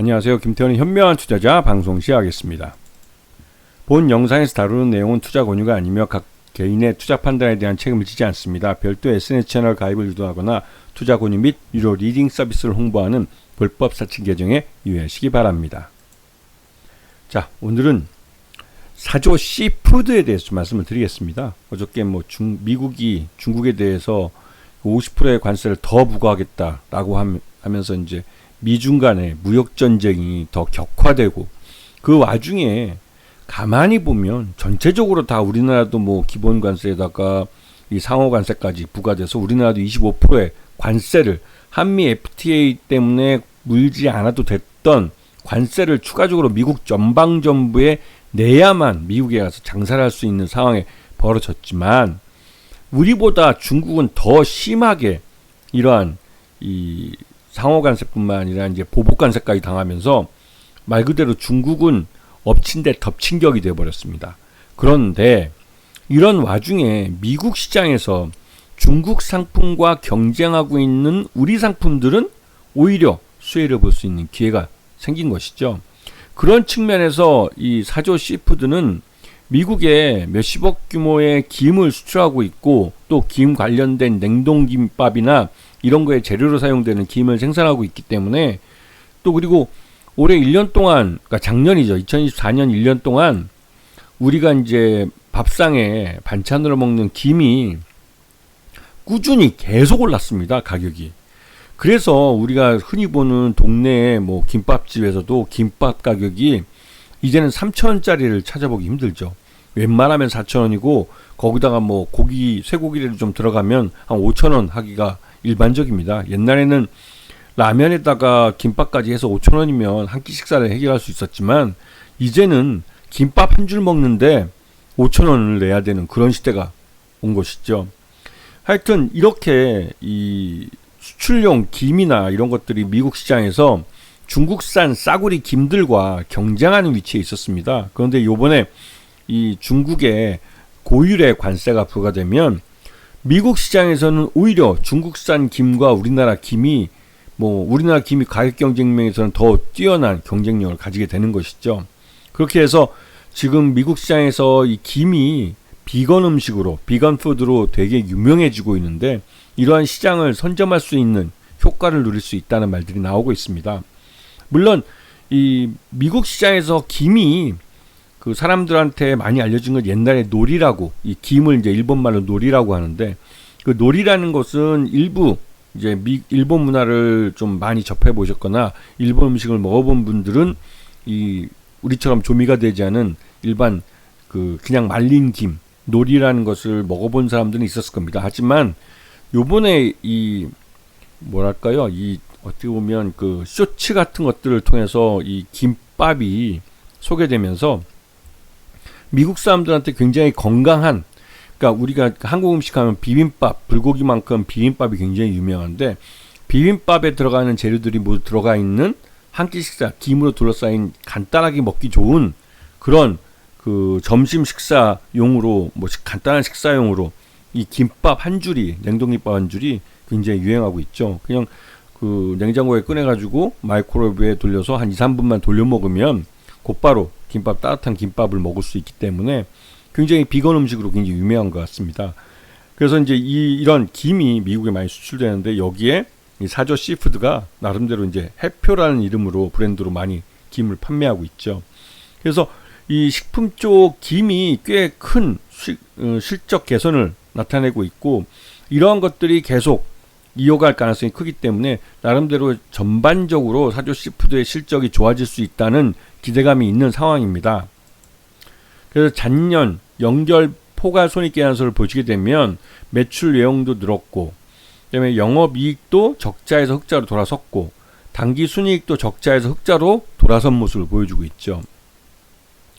안녕하세요. 김태원의 현명한 투자자 방송 시작하겠습니다. 본 영상에서 다루는 내용은 투자 권유가 아니며 각 개인의 투자 판단에 대한 책임을 지지 않습니다. 별도 SNS 채널 가입을 유도하거나 투자 권유 및 유료 리딩 서비스를 홍보하는 불법 사칭 계정에 유의하시기 바랍니다. 자, 오늘은 사조 시푸드에 대해서 말씀을 드리겠습니다. 어저께 미국이 중국에 대해서 50%의 관세를 더 부과하겠다라고 하면서 이제 미중 간의 무역 전쟁이 더 격화되고, 그 와중에 가만히 보면 전체적으로 다 우리나라도 기본 관세에다가 이 상호 관세까지 부과돼서 우리나라도 25%의 관세를, 한미 FTA 때문에 물지 않아도 됐던 관세를 추가적으로 미국 연방정부에 내야만 미국에 가서 장사를 할 수 있는 상황에 벌어졌지만, 우리보다 중국은 더 심하게 이러한 이 상호관세뿐만 아니라 이제 보복관세까지 당하면서 말 그대로 중국은 엎친 데 덮친 격이 되어버렸습니다. 그런데 이런 와중에 미국 시장에서 중국 상품과 경쟁하고 있는 우리 상품들은 오히려 수혜를 볼 수 있는 기회가 생긴 것이죠. 그런 측면에서 이 사조 시푸드는 미국에 몇십억 규모의 김을 수출하고 있고, 또 김 관련된 냉동김밥이나 이런 거에 재료로 사용되는 김을 생산하고 있기 때문에, 또 그리고 올해 1년 동안, 그러니까 작년이죠. 2024년 1년 동안 우리가 이제 밥상에 반찬으로 먹는 김이 꾸준히 계속 올랐습니다. 가격이. 그래서 우리가 흔히 보는 동네의 김밥집에서도 김밥 가격이 이제는 3,000원짜리를 찾아보기 힘들죠. 웬만하면 4,000원이고 거기다가 고기, 쇠고기를 좀 들어가면 한 5,000원 하기가 일반적입니다. 옛날에는 라면에다가 김밥까지 해서 5,000원이면 한 끼 식사를 해결할 수 있었지만, 이제는 김밥 한 줄 먹는데 5,000원을 내야 되는 그런 시대가 온 것이죠. 하여튼 이렇게 이 수출용 김이나 이런 것들이 미국 시장에서 중국산 싸구리 김들과 경쟁하는 위치에 있었습니다. 그런데 요번에 이 중국의 고율의 관세가 부과되면 미국 시장에서는 오히려 중국산 김과 우리나라 김이 우리나라 김이 가격 경쟁력에서는 더 뛰어난 경쟁력을 가지게 되는 것이죠. 그렇게 해서 지금 미국 시장에서 이 김이 비건 음식으로, 비건 푸드로 되게 유명해지고 있는데, 이러한 시장을 선점할 수 있는 효과를 누릴 수 있다는 말들이 나오고 있습니다. 물론 이 미국 시장에서 김이 그 사람들한테 많이 알려진 건 옛날에 놀이라고, 이 김을 이제 일본말로 놀이라고 하는데, 그 놀이라는 것은 일부 이제 일본 문화를 좀 많이 접해 보셨거나 일본 음식을 먹어본 분들은 이 우리처럼 조미가 되지 않은 일반 그냥 말린 김, 놀이라는 것을 먹어본 사람들은 있었을 겁니다. 하지만 요번에 이 어떻게 보면 그 쇼츠 같은 것들을 통해서 이 김밥이 소개되면서 미국 사람들한테 굉장히 건강한, 그러니까 우리가 한국 음식 하면 비빔밥, 불고기만큼 비빔밥이 굉장히 유명한데, 비빔밥에 들어가는 재료들이 모두 들어가 있는 한 끼 식사, 김으로 둘러싸인 간단하게 먹기 좋은 그런 그 점심 식사용으로, 간단한 식사용으로 이 김밥 한 줄이, 냉동김밥 한 줄이 굉장히 유행하고 있죠. 그냥 그 냉장고에 꺼내가지고 마이크로웨이브에 돌려서 한 2, 3분만 돌려 먹으면 곧바로 따뜻한 김밥을 먹을 수 있기 때문에 굉장히 비건 음식으로 굉장히 유명한 것 같습니다. 그래서 이제 이런 김이 미국에 많이 수출되는데, 여기에 이 사조 시푸드가 나름대로 이제 해표라는 이름으로, 브랜드로 많이 김을 판매하고 있죠. 그래서 이 식품 쪽 김이 꽤 큰 실적 개선을 나타내고 있고, 이러한 것들이 계속 이어갈 가능성이 크기 때문에 나름대로 전반적으로 사조 시푸드의 실적이 좋아질 수 있다는 기대감이 있는 상황입니다. 그래서 작년 연결 포괄 손익계산서를 보시게 되면 매출 내용도 늘었고, 그다음에 영업이익도 적자에서 흑자로 돌아섰고, 당기 순이익도 적자에서 흑자로 돌아선 모습을 보여주고 있죠.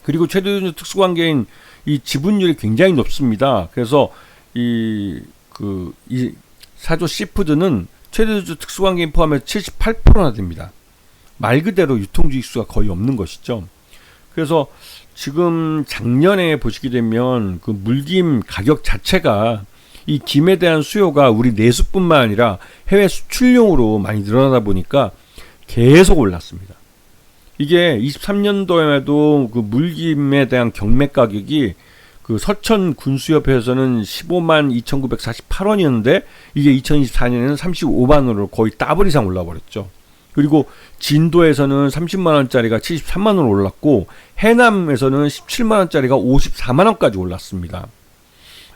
그리고 최대주 특수관계인 이 지분율이 굉장히 높습니다. 그래서 이 사조 시푸드는 최대주 특수관계인 포함해서 78%나 됩니다. 말 그대로 유통주식수가 거의 없는 것이죠. 그래서 지금 작년에 보시게 되면 그 물김 가격 자체가, 이 김에 대한 수요가 우리 내수뿐만 아니라 해외 수출용으로 많이 늘어나다 보니까 계속 올랐습니다. 이게 23년도에도 그 물김에 대한 경매 가격이 그 서천 군수협회에서는 15만 2,948원이었는데 이게 2024년에는 35만 원으로 거의 더블 이상 올라버렸죠. 그리고 진도에서는 30만 원짜리가 73만 원 올랐고 해남에서는 17만 원짜리가 54만 원까지 올랐습니다.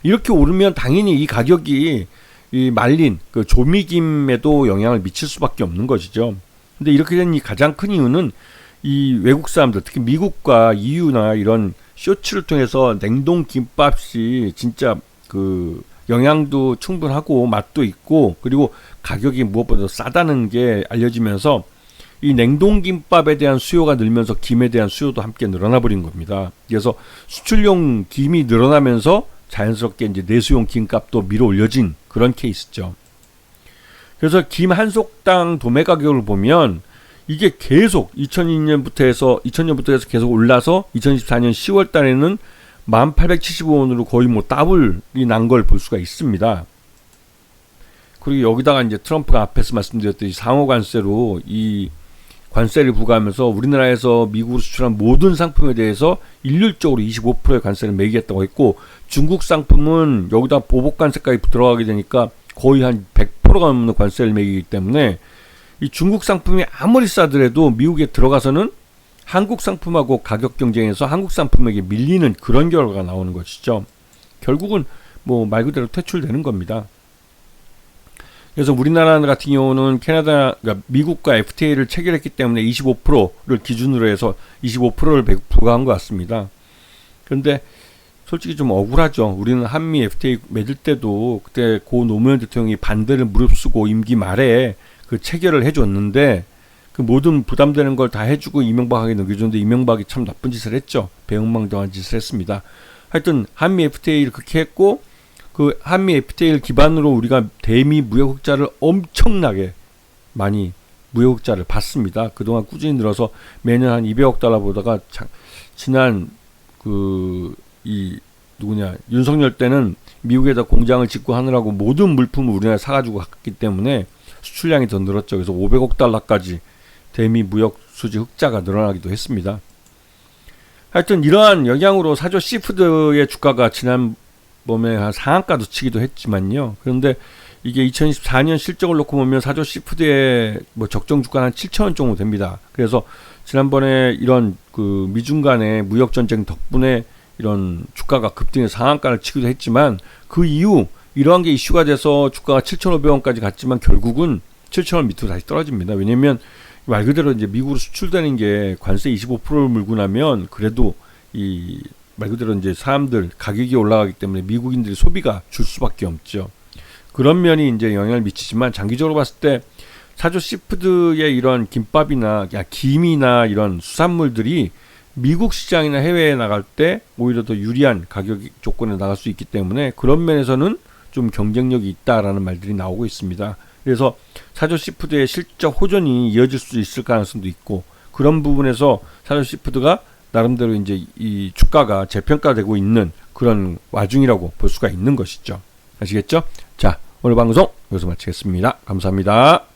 이렇게 오르면 당연히 이 가격이 이 말린 그 조미김에도 영향을 미칠 수밖에 없는 것이죠. 근데 이렇게 된 이 가장 큰 이유는 이 외국 사람들, 특히 미국과 EU나 이런 쇼츠를 통해서 냉동 김밥이 진짜 그 영양도 충분하고 맛도 있고 그리고 가격이 무엇보다 싸다는 게 알려지면서 이 냉동김밥에 대한 수요가 늘면서 김에 대한 수요도 함께 늘어나 버린 겁니다. 그래서 수출용 김이 늘어나면서 자연스럽게 이제 내수용 김값도 밀어 올려진 그런 케이스죠. 그래서 김 한 속당 도매 가격을 보면 이게 계속 2000년부터 해서 계속 올라서 2024년 10월 달에는 1875원으로 거의 뭐 더블이 난 걸 볼 수가 있습니다. 그리고 여기다가 이제 트럼프가 앞에서 말씀드렸듯이 상호 관세로 이 관세를 부과하면서 우리나라에서 미국으로 수출한 모든 상품에 대해서 일률적으로 25%의 관세를 매기겠다고 했고 중국 상품은 여기다 보복 관세까지 들어가게 되니까 거의 한 100%가 넘는 관세를 매기기 때문에 이 중국 상품이 아무리 싸더라도 미국에 들어가서는 한국 상품하고 가격 경쟁에서 한국 상품에게 밀리는 그런 결과가 나오는 것이죠. 결국은 뭐 말 그대로 퇴출되는 겁니다. 그래서 우리나라 같은 경우는 그러니까 미국과 FTA를 체결했기 때문에 25%를 기준으로 해서 25%를 부과한 것 같습니다. 그런데 솔직히 좀 억울하죠. 우리는 한미 FTA 맺을 때도 그때 고 노무현 대통령이 반대를 무릅쓰고 임기 말에 그 체결을 해줬는데 그 모든 부담되는 걸 다 해주고 이명박에게 넘겨줬는데 이명박이 참 나쁜 짓을 했죠. 배은망덕한 짓을 했습니다. 하여튼 한미 FTA를 그렇게 했고 그 한미 FTA를 기반으로 우리가 대미 무역 흑자를 엄청나게 많이 무역 흑자를 받습니다. 그동안 꾸준히 늘어서 매년 한 200억 달러 보다가 지난 윤석열 때는 미국에다 공장을 짓고 하느라고 모든 물품을 우리나라에 사가지고 갔기 때문에 수출량이 더 늘었죠. 그래서 500억 달러까지 대미 무역 수지 흑자가 늘어나기도 했습니다. 하여튼 이러한 영향으로 사조 시푸드의 주가가 지난번에 한 상한가도 치기도 했지만요. 그런데 이게 2024년 실적을 놓고 보면 사조 시푸드의 뭐 적정 주가는 한 7,000원 정도 됩니다. 그래서 지난번에 이런 그 미중 간의 무역 전쟁 덕분에 이런 주가가 급등해서 상한가를 치기도 했지만 그 이후 이러한 게 이슈가 돼서 주가가 7,500원까지 갔지만 결국은 7,000원 밑으로 다시 떨어집니다. 왜냐면 말 그대로 이제 미국으로 수출되는 게 관세 25%를 물고 나면 그래도 이 말 그대로 이제 사람들 가격이 올라가기 때문에 미국인들이 소비가 줄 수밖에 없죠. 그런 면이 이제 영향을 미치지만 장기적으로 봤을 때 사조 시푸드의 이런 김밥이나 김이나 이런 수산물들이 미국 시장이나 해외에 나갈 때 오히려 더 유리한 가격 조건에 나갈 수 있기 때문에 그런 면에서는 좀 경쟁력이 있다라는 말들이 나오고 있습니다. 그래서 사조 시푸드의 실적 호전이 이어질 수 있을 가능성도 있고 그런 부분에서 사조 시푸드가 나름대로 이제 이 주가가 재평가되고 있는 그런 와중이라고 볼 수가 있는 것이죠. 아시겠죠? 자, 오늘 방송 여기서 마치겠습니다. 감사합니다.